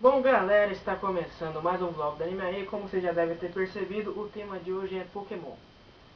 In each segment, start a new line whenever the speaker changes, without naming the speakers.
Bom galera, está começando mais um vlog da Anime aí. Como vocês já devem ter percebido, o tema de hoje é Pokémon.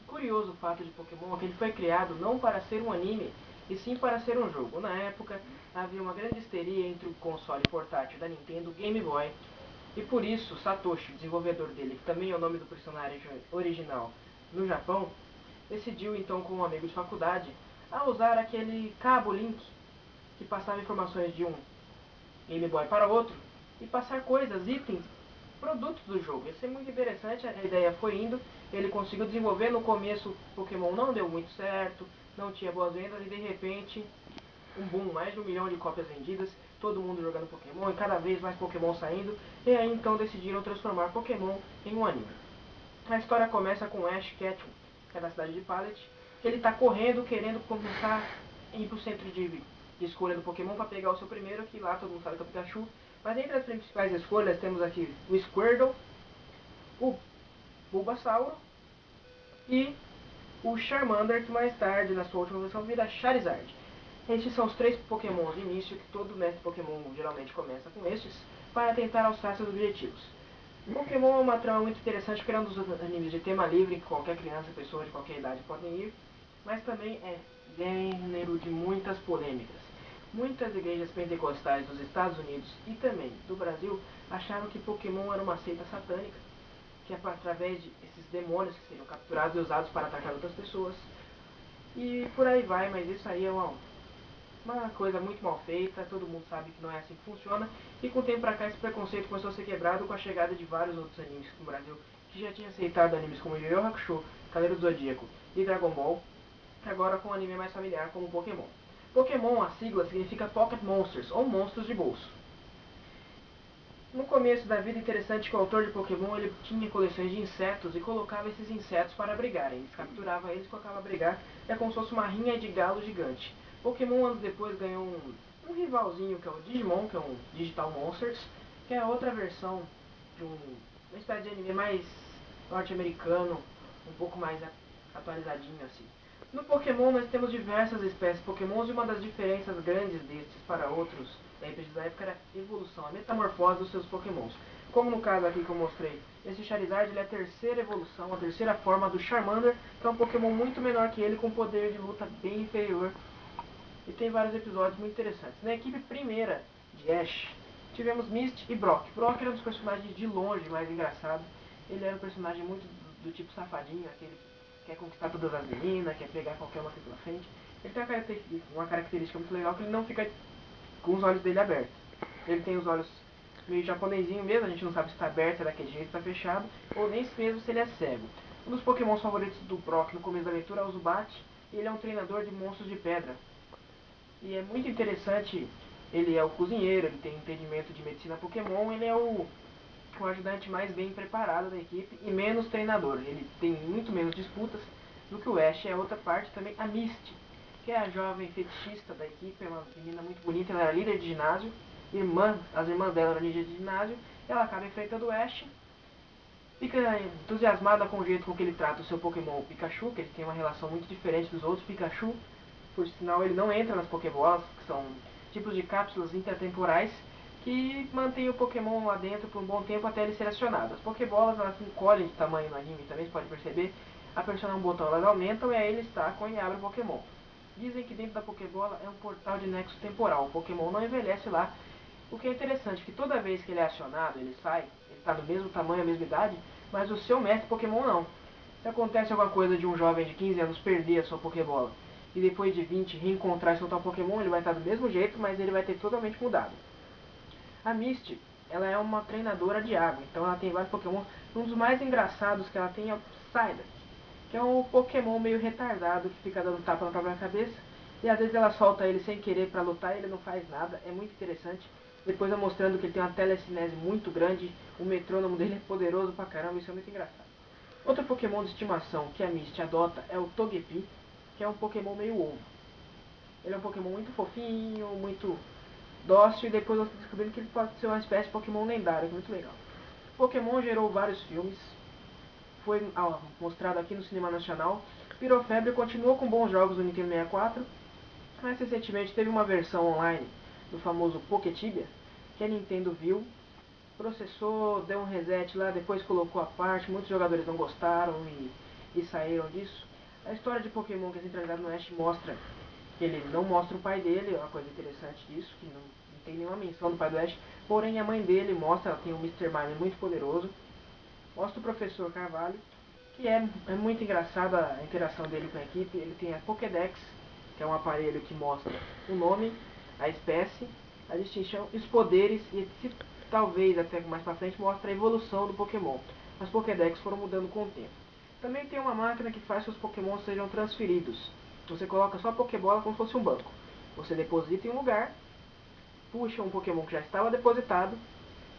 Curioso fato de Pokémon é que ele foi criado não para ser um anime, e sim para ser um jogo. Na época, havia uma grande histeria entre o console portátil da Nintendo, Game Boy, e por isso Satoshi, desenvolvedor dele, que também é o nome do personagem original no Japão, decidiu então com um amigo de faculdade a usar aquele cabo Link que passava informações de um Game Boy para outro e passar coisas, itens, produtos do jogo. Isso é muito interessante, a ideia foi indo, ele conseguiu desenvolver. No começo Pokémon não deu muito certo, não tinha boas vendas e de repente um boom, mais de 1 milhão de cópias vendidas, todo mundo jogando Pokémon e cada vez mais Pokémon saindo, e aí então decidiram transformar Pokémon em um anime. A história começa com Ash Ketchum, que é da cidade de Pallet, que ele está correndo, querendo começar a ir para o centro de escolha do Pokémon para pegar o seu primeiro, que lá todo mundo sabe que é o Pikachu. Mas entre as principais escolhas temos aqui o Squirtle, o Bulbasauro e o Charmander, que mais tarde, na sua última versão, vira Charizard. Estes são os 3 Pokémon de início que todo mestre Pokémon geralmente começa com estes, para tentar alçar seus objetivos. Pokémon é uma trama muito interessante porque é um dos animes de tema livre que qualquer criança, pessoa de qualquer idade podem ir, mas também é gênero de muitas polêmicas. Muitas igrejas pentecostais dos Estados Unidos e também do Brasil acharam que Pokémon era uma seita satânica, que é através desses demônios que seriam capturados e usados para atacar outras pessoas. E por aí vai, mas isso aí é uma coisa muito mal feita, todo mundo sabe que não é assim que funciona, e com o tempo pra cá esse preconceito começou a ser quebrado com a chegada de vários outros animes no Brasil, que já tinha aceitado animes como Yu Yu Hakusho, Cavaleiro do Zodíaco e Dragon Ball, agora com um anime mais familiar como Pokémon. Pokémon, a sigla, significa Pocket Monsters, ou monstros de bolso. No começo da vida, interessante que o autor de Pokémon ele tinha coleções de insetos e colocava esses insetos para brigarem. Eles capturavam eles e colocavam a brigar. É como se fosse uma rinha de galo gigante. Pokémon anos depois ganhou um rivalzinho que é o Digimon, que é um Digital Monsters, que é outra versão de uma espécie de anime mais norte-americano, um pouco mais atualizadinho assim. No Pokémon nós temos diversas espécies Pokémons e uma das diferenças grandes destes para outros RPGs da época era a evolução, a metamorfose dos seus Pokémons. Como no caso aqui que eu mostrei, esse Charizard ele é a terceira evolução, a terceira forma do Charmander, que é um Pokémon muito menor que ele, com poder de luta bem inferior. E tem vários episódios muito interessantes. Na equipe primeira de Ash, tivemos Misty e Brock. Brock era um dos personagens de longe mais engraçado. Ele era um personagem muito do tipo safadinho, aquele que quer conquistar todas as meninas, quer pegar qualquer uma aqui pela frente. Ele tem uma característica muito legal, que ele não fica com os olhos dele abertos. Ele tem os olhos meio japonesinho mesmo, a gente não sabe se está aberto, se é daquele jeito, está fechado, ou nem mesmo se ele é cego. Um dos pokémons favoritos do Brock no começo da aventura é o Zubat, e ele é um treinador de monstros de pedra. E é muito interessante, ele é o cozinheiro, ele tem entendimento de medicina Pokémon, ele é o ajudante mais bem preparado da equipe e menos treinador. Ele tem muito menos disputas do que o Ash. É outra parte também, a Misty, que é a jovem fetichista da equipe, é uma menina muito bonita, ela era líder de ginásio, as irmãs dela eram líderes de ginásio, ela acaba enfrentando o Ash, fica entusiasmada com o jeito com que ele trata o seu Pokémon o Pikachu, que ele tem uma relação muito diferente dos outros Pikachu, por sinal ele não entra nas Pokébolas, que são tipos de cápsulas intertemporais, que mantém o Pokémon lá dentro por um bom tempo até ele ser acionado. As Pokébolas elas encolhem de tamanho no anime também, você pode perceber. Apertando um botão elas aumentam e aí eles tacam e abrem o Pokémon. Dizem que dentro da Pokébola é um portal de nexo temporal. O Pokémon não envelhece lá. O que é interessante, que toda vez que ele é acionado, ele sai, ele está do mesmo tamanho, a mesma idade, mas o seu mestre Pokémon não. Se acontece alguma coisa de um jovem de 15 anos perder a sua Pokébola e depois de 20 reencontrar seu tal Pokémon, ele vai estar do mesmo jeito, mas ele vai ter totalmente mudado. A Misty, ela é uma treinadora de água, então ela tem vários Pokémon. Um dos mais engraçados que ela tem é o Psyduck, que é um Pokémon meio retardado que fica dando tapa na própria cabeça. E às vezes ela solta ele sem querer pra lutar e ele não faz nada. É muito interessante. Depois vai mostrando que ele tem uma telecinese muito grande. O metrônomo dele é poderoso pra caramba. Isso é muito engraçado. Outro Pokémon de estimação que a Misty adota é o Togepi, que é um Pokémon meio ovo. Ele é um Pokémon muito fofinho, muito dócil. E depois você descobrindo que ele pode ser uma espécie de Pokémon lendário, que é muito legal. Pokémon gerou vários filmes. Foi mostrado aqui no cinema nacional. Virou febre e continuou com bons jogos do Nintendo 64. Mais recentemente teve uma versão online do famoso Poketibia, que a Nintendo viu processou, deu um reset lá, depois colocou a parte, muitos jogadores não gostaram e saíram disso. A história de Pokémon que é centralizada no Ash mostra que ele não mostra o pai dele, é uma coisa interessante disso, que não tem nenhuma menção do pai do Ash, porém a mãe dele mostra, ela tem um Mr. Mime muito poderoso, mostra o professor Carvalho, que é muito engraçada a interação dele com a equipe. Ele tem a Pokédex, que é um aparelho que mostra o nome, a espécie, a distinção, os poderes e talvez até mais pra frente mostra a evolução do Pokémon. As Pokédex foram mudando com o tempo. Também tem uma máquina que faz que os Pokémon sejam transferidos. Você coloca só a Pokébola como se fosse um banco. Você deposita em um lugar, puxa um Pokémon que já estava depositado,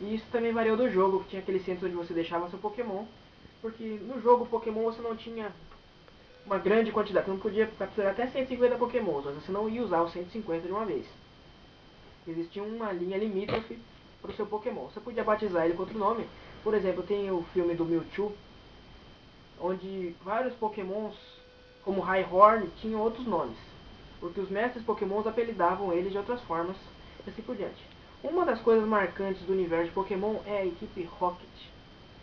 e isso também variou do jogo, que tinha aquele centro onde você deixava seu Pokémon, porque no jogo Pokémon você não tinha uma grande quantidade, você não podia capturar até 150 Pokémons, mas você não ia usar os 150 de uma vez. Existia uma linha limítrofe para o seu Pokémon. Você podia batizar ele com outro nome. Por exemplo, tem o filme do Mewtwo, onde vários Pokémons, como Rhyhorn, tinham outros nomes, porque os mestres Pokémons apelidavam eles de outras formas, e assim por diante. Uma das coisas marcantes do universo de Pokémon é a equipe Rocket,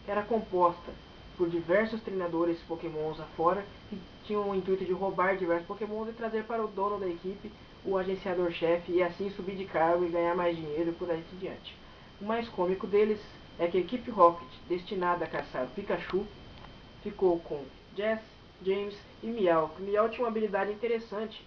que era composta por diversos treinadores Pokémons afora, que tinham o intuito de roubar diversos Pokémons e trazer para o dono da equipe, o agenciador-chefe, e assim subir de cargo e ganhar mais dinheiro e por aí em diante. O mais cômico deles é que a equipe Rocket, destinada a caçar o Pikachu, ficou com Jess, James e Meow. O Meow tinha uma habilidade interessante.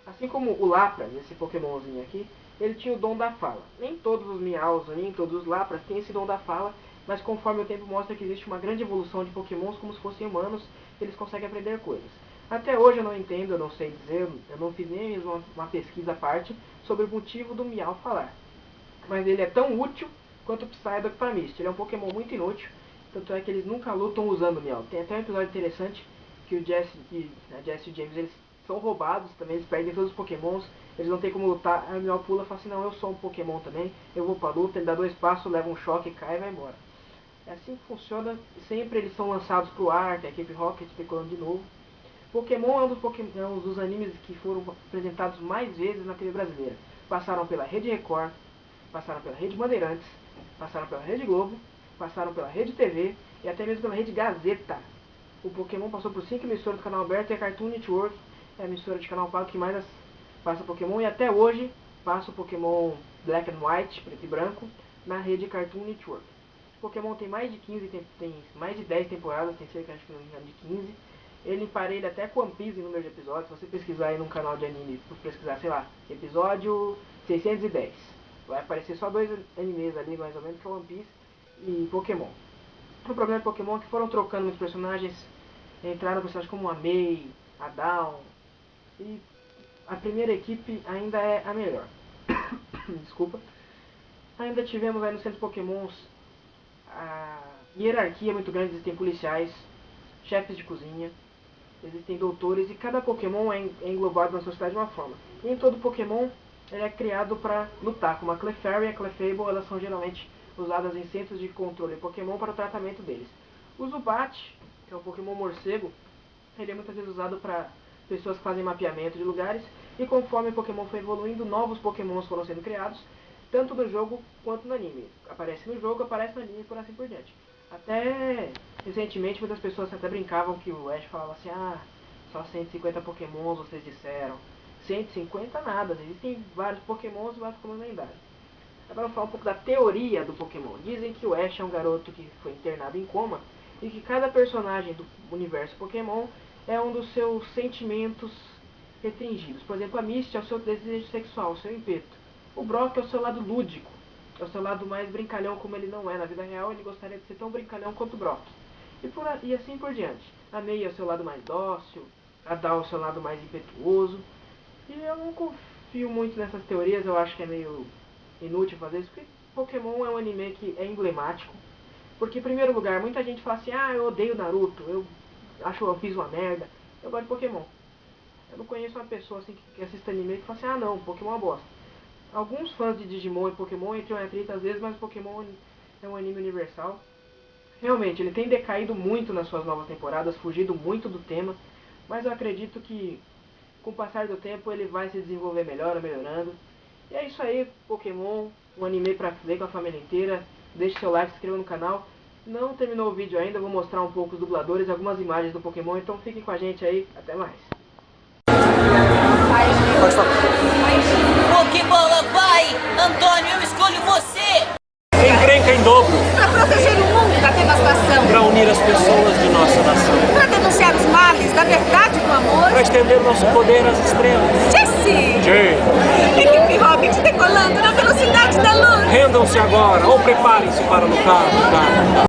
Assim como o Lapras, esse Pokémonzinho aqui, ele tinha o dom da fala. Nem todos os Meows, nem todos os Lapras têm esse dom da fala, mas conforme o tempo mostra que existe uma grande evolução de Pokémons como se fossem humanos, eles conseguem aprender coisas. Até hoje eu não entendo, eu não sei dizer, eu não fiz nem mesmo uma pesquisa à parte sobre o motivo do Meow falar. Mas ele é tão útil quanto o Psyduck para Misty. Ele é um Pokémon muito inútil, tanto é que eles nunca lutam usando o Meow. Tem até um episódio interessante que o Jess e o James eles são roubados também, eles perdem todos os Pokémons, eles não tem como lutar. Aí o Meow pula e fala assim: não, eu sou um Pokémon também, eu vou pra luta. Ele dá 2 passos, leva um choque, cai e vai embora. É assim que funciona, sempre eles são lançados pro ar, que a equipe Rocket especulando de novo. Pokémon é um dos animes que foram apresentados mais vezes na TV brasileira. Passaram pela Rede Record, passaram pela Rede Bandeirantes, passaram pela Rede Globo, passaram pela Rede TV e até mesmo pela Rede Gazeta. O Pokémon passou por 5 emissoras do canal aberto e a Cartoon Network é a emissora de canal pago que mais passa Pokémon, e até hoje passa o Pokémon Black and White, preto e branco, na rede Cartoon Network. Pokémon tem mais de 15, tem mais de 10 temporadas, tem cerca acho que não me engano, de 15. Ele emparelha até com One Piece em número de episódios. Se você pesquisar aí num canal de anime, pesquisar, sei lá, episódio 610, vai aparecer só 2 animes ali, mais ou menos, que é One Piece e Pokémon. O problema de Pokémon é que foram trocando muitos personagens, entraram personagens como a May, a Dawn, e a primeira equipe ainda é a melhor. Desculpa. Ainda tivemos aí no centro Pokémons a hierarquia muito grande, existem policiais, chefes de cozinha, existem doutores, e cada Pokémon é englobado na sociedade de uma forma. E em todo Pokémon ele é criado para lutar, como a Clefairy e a Clefable, elas são geralmente usadas em centros de controle Pokémon para o tratamento deles. O Zubat, que é um Pokémon morcego, ele é muitas vezes usado para pessoas que fazem mapeamento de lugares, e conforme o Pokémon foi evoluindo, novos Pokémons foram sendo criados, tanto no jogo quanto no anime. Aparece no jogo, aparece no anime e por assim por diante. Até recentemente muitas pessoas até brincavam que o Ash falava assim: ah, só 150 Pokémons vocês disseram. 150 nada, existem vários Pokémons e vários Pokémon lendários. Agora vamos falar um pouco da teoria do Pokémon. Dizem que o Ash é um garoto que foi internado em coma e que cada personagem do universo Pokémon é um dos seus sentimentos restringidos. Por exemplo, a Misty é o seu desejo sexual, o seu impeto. O Brock é o seu lado lúdico, é o seu lado mais brincalhão, como ele não é na vida real. Ele gostaria de ser tão brincalhão quanto o Brock. E assim por diante. A May é o seu lado mais dócil, a Dawn é o seu lado mais impetuoso. E eu não confio muito nessas teorias, eu acho que é meio inútil fazer isso, porque Pokémon é um anime que é emblemático. Porque, em primeiro lugar, muita gente fala assim: ah, eu odeio Naruto, eu acho que eu fiz uma merda. Eu gosto de Pokémon. Eu não conheço uma pessoa assim que assiste anime que fala assim: ah, não, Pokémon é uma bosta. Alguns fãs de Digimon e Pokémon entram em atrito às vezes, mas Pokémon é um anime universal. Realmente, ele tem decaído muito nas suas novas temporadas, fugido muito do tema, mas eu acredito que com o passar do tempo ele vai se desenvolver melhor, melhorando. E é isso aí, Pokémon. um anime pra ver com a família inteira. Deixe seu like, se inscreva no canal. Não terminou o vídeo ainda, vou mostrar um pouco os dubladores, algumas imagens do Pokémon, então fiquem com a gente aí, até mais.
Pokébola vai! Antônio, eu escolho você!
Encrenca em dobro,
Para proteger o mundo da devastação.
para unir as pessoas de nossa nação,
Para denunciar os males da verdade e do amor.
para estender nosso poder às estrelas.
Jessie!
Jay,
Equipe Rocket decolando na velocidade da luz.
rendam-se agora ou preparem-se para lutar.